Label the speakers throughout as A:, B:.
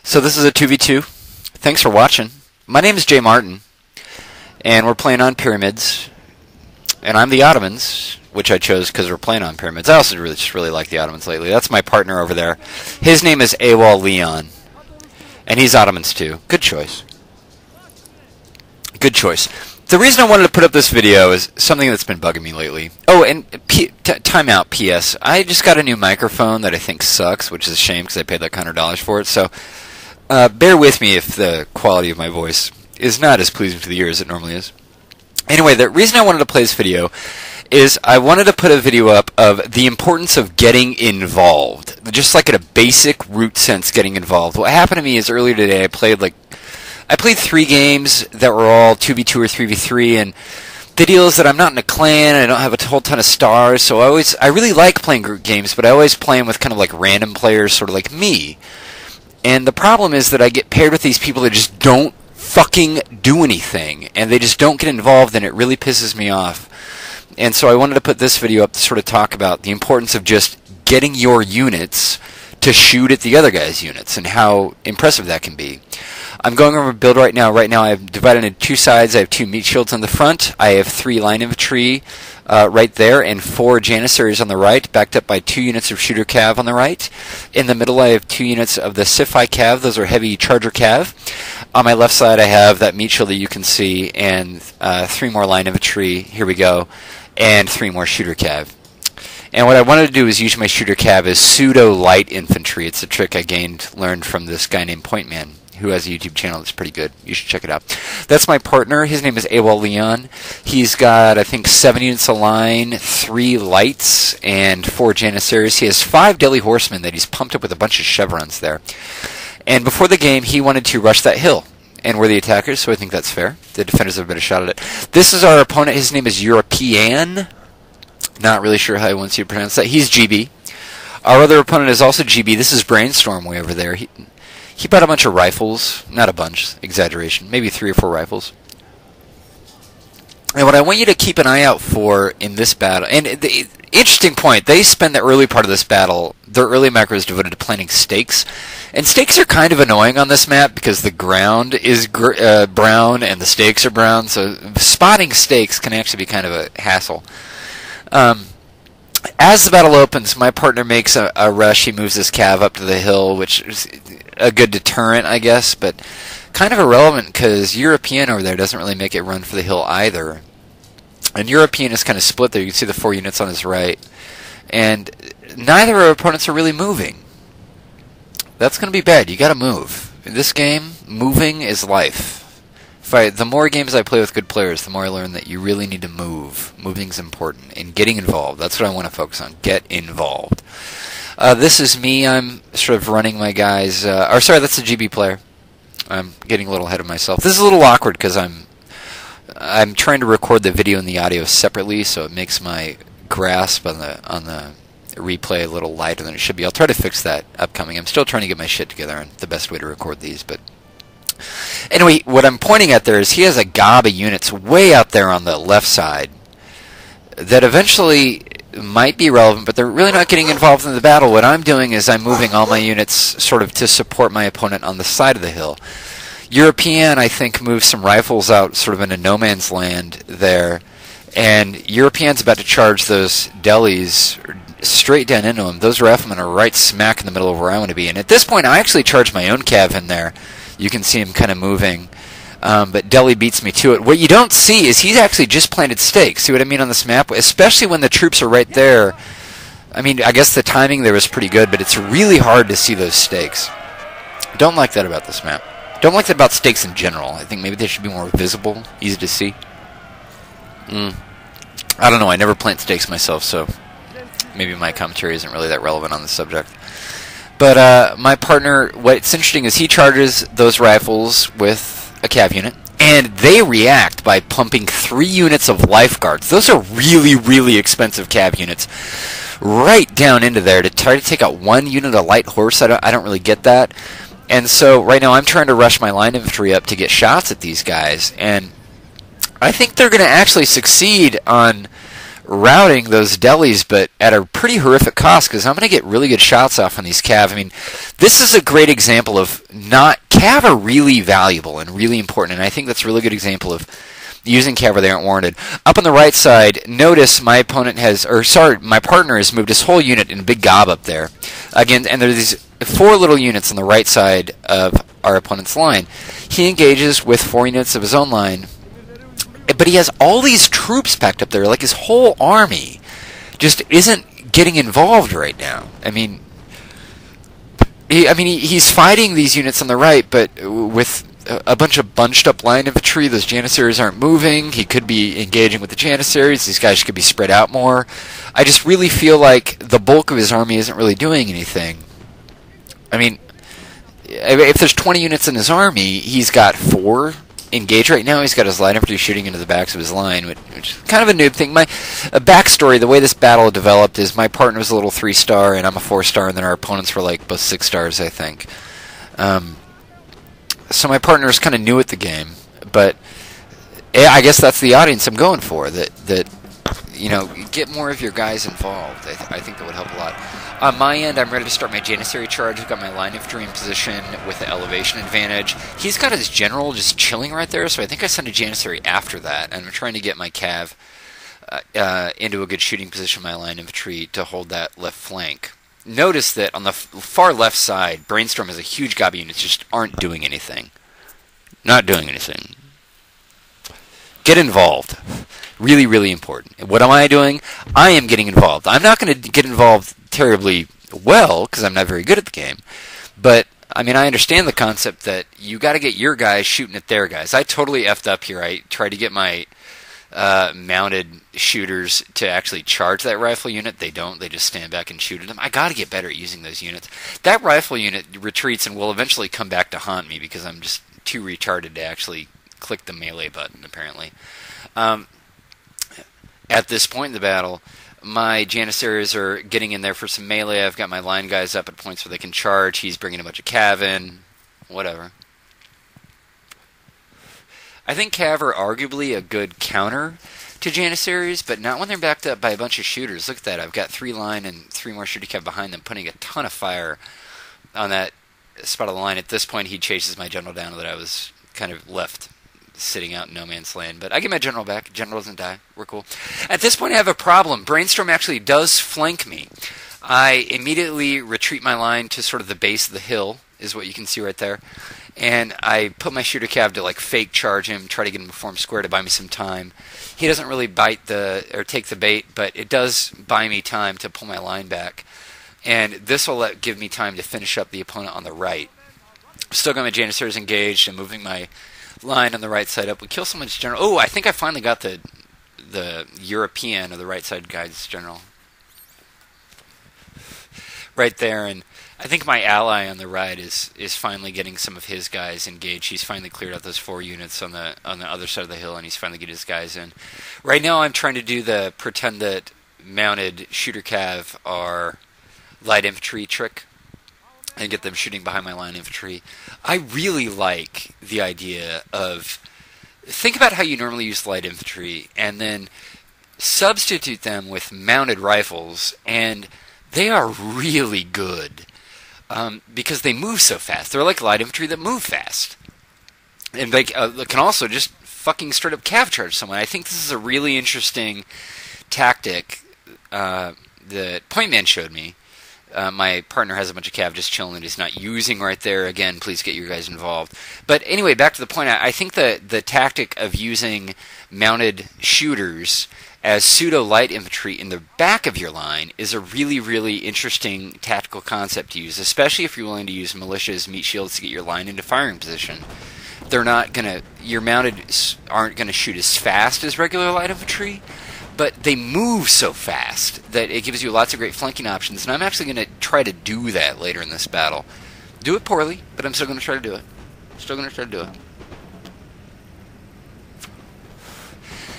A: So this is a 2v2. Thanks for watching. My name is Jay Martin, and we're playing on Pyramids, and I'm the Ottomans, which I chose because we're playing on Pyramids. I also really like the Ottomans lately. That's my partner over there. His name is AWOL Leon, and he's Ottomans too. Good choice. Good choice. The reason I wanted to put up this video is something that's been bugging me lately. Oh, and timeout, P.S. I just got a new microphone that I think sucks, which is a shame because I paid like $100 for it. So bear with me if the quality of my voice is not as pleasing to the ear as it normally is. Anyway, the reason I wanted to play this video is I wanted to put a video up of the importance of getting involved. Just like in a basic root sense, getting involved. What happened to me is earlier today I played 3 games that were all 2v2 or 3v3, and the deal is that I'm not in a clan, and I don't have a whole ton of stars, so I really like playing group games, but I always play them with kind of like random players, sort of like me. And the problem is that I get paired with these people that just don't fucking do anything, and they just don't get involved, and it really pisses me off. And so I wanted to put this video up to sort of talk about the importance of just getting your units to shoot at the other guy's units, and how impressive that can be. I'm going over a build right now. Right now I have divided into 2 sides. I have 2 meat shields on the front. I have 3 line infantry right there, and 4 Janissaries on the right, backed up by 2 units of shooter cav on the right. In the middle I have 2 units of the Siphi cav. Those are heavy charger cav. On my left side I have that meat shield that you can see, and 3 more line infantry. Here we go. And 3 more shooter cav. And what I wanted to do is use my shooter cav as pseudo-light infantry. It's a trick I learned from this guy named Pointman, who has a YouTube channel that's pretty good. You should check it out. That's my partner. His name is AWOL Leon. He's got, I think, 7 units of line, 3 lights, and 4 Janissaries. He has 5 Delhi horsemen that he's pumped up with a bunch of chevrons there. And before the game, he wanted to rush that hill. And we're the attackers, so I think that's fair. The defenders have a better shot at it. This is our opponent. His name is European. Not really sure how he wants you to pronounce that. He's GB. Our other opponent is also GB. This is Brainstorm way over there. He bought a bunch of rifles. Not a bunch. Exaggeration. Maybe 3 or 4 rifles. And what I want you to keep an eye out for in this battle, and the interesting point, they spend the early part of this battle, their early macros devoted to planting stakes. And stakes are kind of annoying on this map because the ground is brown and the stakes are brown, so spotting stakes can actually be kind of a hassle. As the battle opens, my partner makes a rush. He moves his cav up to the hill, which is a good deterrent, I guess, but kind of irrelevant because European over there doesn't really make it run for the hill either. And European is kind of split there. You can see the 4 units on his right. And neither of our opponents are really moving. That's going to be bad. You got to move. In this game, moving is life. The more games I play with good players, the more I learn that you really need to move. Moving's important. And getting involved. That's what I want to focus on. Get involved. This is me. I'm sort of running my guys. Sorry, that's a GB player. I'm getting a little ahead of myself. This is a little awkward because I'm trying to record the video and the audio separately, so it makes my grasp on the replay a little lighter than it should be. I'll try to fix that upcoming. I'm still trying to get my shit together on the best way to record these, but anyway, what I'm pointing at there is he has a gob of units way out there on the left side that eventually might be relevant, but they're really not getting involved in the battle. What I'm doing is I'm moving all my units sort of to support my opponent on the side of the hill. European, I think, moves some rifles out sort of into no man's land there, and European's about to charge those delis straight down into him. Those riflemen are right smack in the middle of where I want to be, and at this point I actually charge my own cav in there. You can see him kind of moving, but Delhi beats me to it. What you don't see is he's actually just planted stakes. See what I mean on this map? Especially when the troops are right there. I mean, I guess the timing there was pretty good, but it's really hard to see those stakes. Don't like that about this map. Don't like that about stakes in general. I think maybe they should be more visible, easy to see. I don't know. I never plant stakes myself, so maybe my commentary isn't really that relevant on the subject. But my partner, what's interesting is he charges those rifles with a cav unit, and they react by pumping 3 units of lifeguards. Those are really, really expensive cav units right down into there to try to take out 1 unit of light horse. I don't really get that. And so right now I'm trying to rush my line infantry up to get shots at these guys, and I think they're going to actually succeed on routing those delis, but at a pretty horrific cost, because I'm going to get really good shots off on these cav. I mean, this is a great example of cav are really valuable and really important, and I think that's a really good example of using cav where they aren't warranted. Up on the right side, notice my partner has moved his whole unit in a big gob up there. Again, and there's these 4 little units on the right side of our opponent's line. He engages with 4 units of his own line, but he has all these troops packed up there, like his whole army just isn't getting involved right now. I mean, he's fighting these units on the right, but with a bunch of bunched up line infantry, those Janissaries aren't moving. He could be engaging with the Janissaries. These guys could be spread out more. I just really feel like the bulk of his army isn't really doing anything. I mean, if there's 20 units in his army, he's got 4 engaged right now. He's got his light infantry shooting into the backs of his line, which is kind of a noob thing. My backstory, the way this battle developed, is my partner was a little 3-star, and I'm a 4-star, and then our opponents were like both 6 stars, I think. So my partner is kind of new at the game, but I guess that's the audience I'm going for. That you know, get more of your guys involved. I think that would help a lot. On my end, I'm ready to start my Janissary charge. I've got my line infantry in position with the elevation advantage. He's got his general just chilling right there, so I think I send a Janissary after that. And I'm trying to get my cav into a good shooting position, my line infantry, to hold that left flank. Notice that on the far left side, Brainstorm has a huge gob of units just aren't doing anything. Not doing anything. Get involved. Really, really important. What am I doing? I am getting involved. I'm not going to get involved terribly well, because I'm not very good at the game. But, I mean, I understand the concept that you got to get your guys shooting at their guys. I totally effed up here. I tried to get my mounted shooters to actually charge that rifle unit. They don't. They just stand back and shoot at them. I got to get better at using those units. That rifle unit retreats and will eventually come back to haunt me because I'm just too retarded to actually click the melee button, apparently. At this point in the battle, my Janissaries are getting in there for some melee. I've got my line guys up at points where they can charge. He's bringing a bunch of cav in. Whatever. I think cav are arguably a good counter to Janissaries, but not when they're backed up by a bunch of shooters. Look at that. I've got 3 line and 3 more shooter cav behind them, putting a ton of fire on that spot of the line. At this point, he chases my general down that I was kind of left sitting out in no man's land. But I get my general back. General doesn't die. We're cool. At this point, I have a problem. Brainstorm actually does flank me. I immediately retreat my line to sort of the base of the hill, is what you can see right there. And I put my shooter cav to like fake charge him, try to get him to form square to buy me some time. He doesn't really take the bait, but it does buy me time to pull my line back. And this will give me time to finish up the opponent on the right. Still got my Janissaries engaged and moving my line on the right side up. We kill someone's general. Oh, I think I finally got the European or the right side guy's general right there, and I think my ally on the right is finally getting some of his guys engaged. He's finally cleared out those 4 units on the other side of the hill, and he's finally getting his guys in. Right now, I'm trying to do the pretend that mounted shooter cav are light infantry trick and get them shooting behind my line infantry. I really like the idea of think about how you normally use light infantry and then substitute them with mounted rifles, and they are really good because they move so fast. They're like light infantry that move fast. And they can also just fucking straight up cav charge someone. I think this is a really interesting tactic that Point Man showed me. My partner has a bunch of cav just chilling that he's not using right there. Again, please get your guys involved. But anyway, back to the point. I think the tactic of using mounted shooters as pseudo-light infantry in the back of your line is a really, really interesting tactical concept to use, especially if you're willing to use militias, meat shields to get your line into firing position. Your mounted aren't going to shoot as fast as regular light infantry, but they move so fast that it gives you lots of great flanking options, and I'm actually going to try to do that later in this battle. Do it poorly, but I'm still going to try to do it.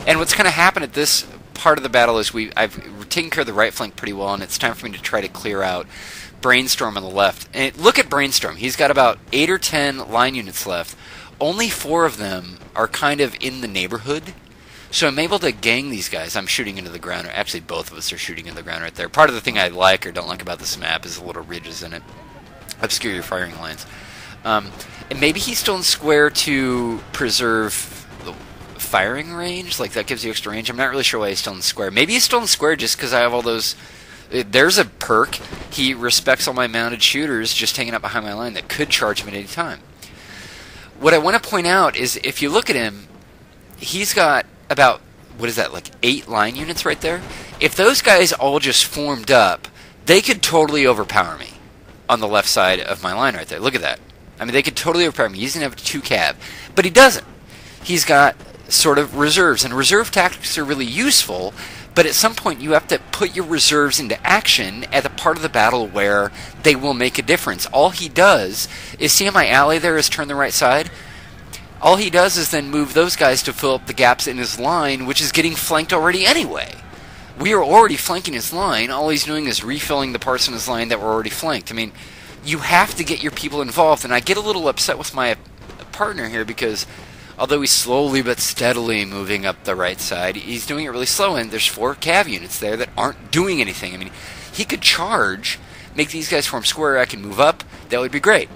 A: And what's going to happen at this part of the battle is I've taken care of the right flank pretty well, and it's time for me to try to clear out Brainstorm on the left. And look at Brainstorm. He's got about 8 or 10 line units left. Only 4 of them are kind of in the neighborhood. So I'm able to gang these guys. I'm shooting into the ground. Actually, both of us are shooting into the ground right there. Part of the thing I like or don't like about this map is the little ridges in it. Obscure your firing lines. And maybe he's still in square to preserve the firing range. Like, that gives you extra range. I'm not really sure why he's still in square. Maybe he's still in square just because I have all those... There's a perk. He respects all my mounted shooters just hanging out behind my line that could charge him at any time. What I want to point out is if you look at him, he's got about, what is that, like 8 line units right there? If those guys all just formed up, they could totally overpower me on the left side of my line right there. Look at that. I mean, they could totally overpower me. He doesn't have a 2 cav. But he doesn't. He's got sort of reserves. And reserve tactics are really useful, but at some point you have to put your reserves into action at the part of the battle where they will make a difference. All he does is, see how my ally there is turn the right side? All he does is then move those guys to fill up the gaps in his line, which is getting flanked already anyway. We are already flanking his line. All he's doing is refilling the parts in his line that were already flanked. I mean, you have to get your people involved, and I get a little upset with my partner here because although he's slowly but steadily moving up the right side, he's doing it really slow, and there's 4 cav units there that aren't doing anything. I mean, he could charge, make these guys form square, I can move up, that would be great.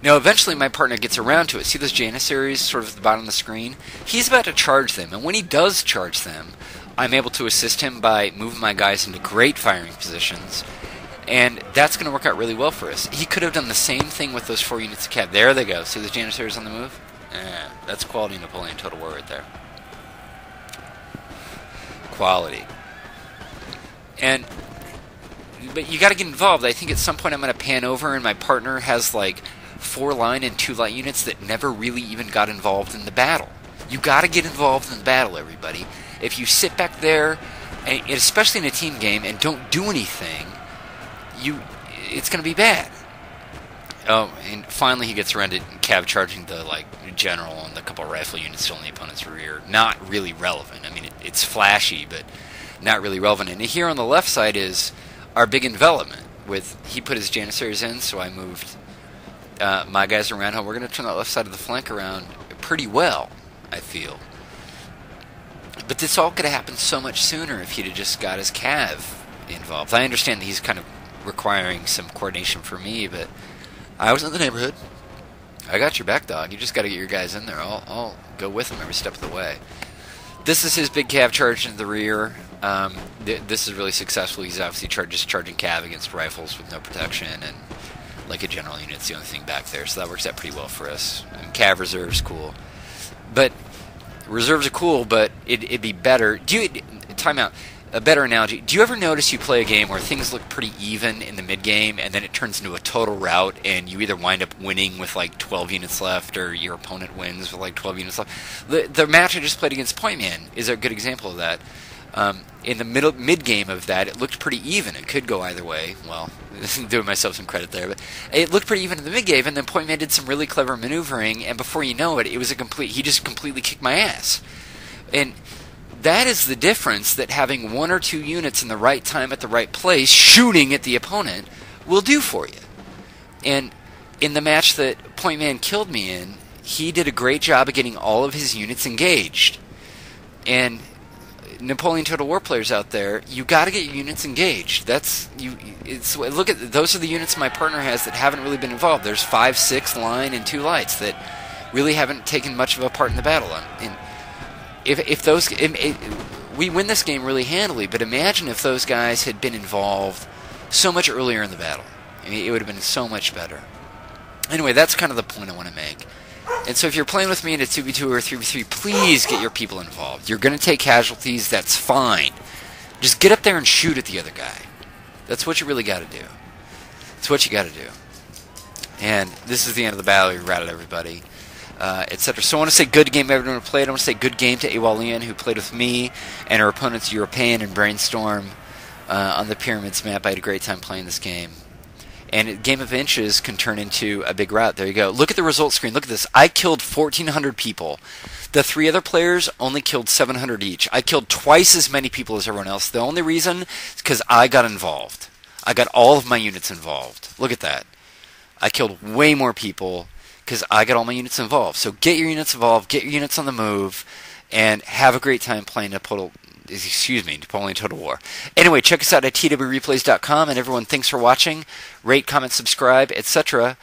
A: Now, eventually my partner gets around to it. See those Janissaries sort of at the bottom of the screen? He's about to charge them, and when he does charge them, I'm able to assist him by moving my guys into great firing positions, and that's going to work out really well for us. He could have done the same thing with those 4 units of cav. There they go. See those Janissaries on the move? That's quality Napoleon Total War right there. Quality. But you got to get involved. I think at some point I'm going to pan over and my partner has like 4 line and 2 light units that never really even got involved in the battle. You got to get involved in the battle, everybody. If you sit back there, and especially in a team game, and don't do anything, it's going to be bad. Oh, and finally he gets around to cav charging the general and the couple of rifle units still in the opponent's rear. Not really relevant. I mean, it's flashy, but not really relevant. And here on the left side is our big envelopment. He put his Janissaries in, so I moved my guys around. We're going to turn that left side of the flank around pretty well, I feel. But this all could have happened so much sooner if he'd have just got his cav involved. I understand that he's kind of requiring some coordination for me, but I was in the neighborhood. I got your back, dog. You just got to get your guys in there. I'll go with him every step of the way. This is his big cav charge into the rear. This is really successful. He's obviously just charging cav against rifles with no protection, and like a general unit's the only thing back there, so that works out pretty well for us. And cav reserves, cool. But reserves are cool, but it'd be better. Time out. A better analogy. Do you ever notice you play a game where things look pretty even in the mid-game, and then it turns into a total rout, and you either wind up winning with like 12 units left, or your opponent wins with like 12 units left? The match I just played against Point Man is a good example of that. In the mid-game of that, it looked pretty even. It could go either way. Well, doing myself some credit there, but it looked pretty even in the mid-game, and then Point Man did some really clever maneuvering, and before you know it, he just completely kicked my ass. And that is the difference that having 1 or 2 units in the right time at the right place shooting at the opponent will do for you. And in the match that Point Man killed me in, he did a great job of getting all of his units engaged. And Napoleon Total War players out there, you got to get your units engaged. Look at those are the units my partner has that haven't really been involved. There's 5, 6 line and 2 lights that really haven't taken much of a part in the battle. And we win this game really handily, but imagine if those guys had been involved so much earlier in the battle. I mean, it would have been so much better. Anyway, that's kind of the point I want to make. And so if you're playing with me in a 2v2 or a 3v3, please get your people involved. You're going to take casualties, that's fine. Just get up there and shoot at the other guy. That's what you really got to do. That's what you got to do. And this is the end of the battle. We routed everybody. Etc. So I want to say good game to everyone who played. I want to say good game to Awalian, who played with me, and our opponents European and Brainstorm on the Pyramids map. I had a great time playing this game. And a game of inches can turn into a big rout. There you go. Look at the result screen. Look at this. I killed 1,400 people. The 3 other players only killed 700 each. I killed twice as many people as everyone else. The only reason is because I got involved. I got all of my units involved. Look at that. I killed way more people because I got all my units involved. So get your units involved, get your units on the move, and have a great time playing Napoleon Total War. Anyway, check us out at twreplays.com, and everyone, thanks for watching. Rate, comment, subscribe, etc.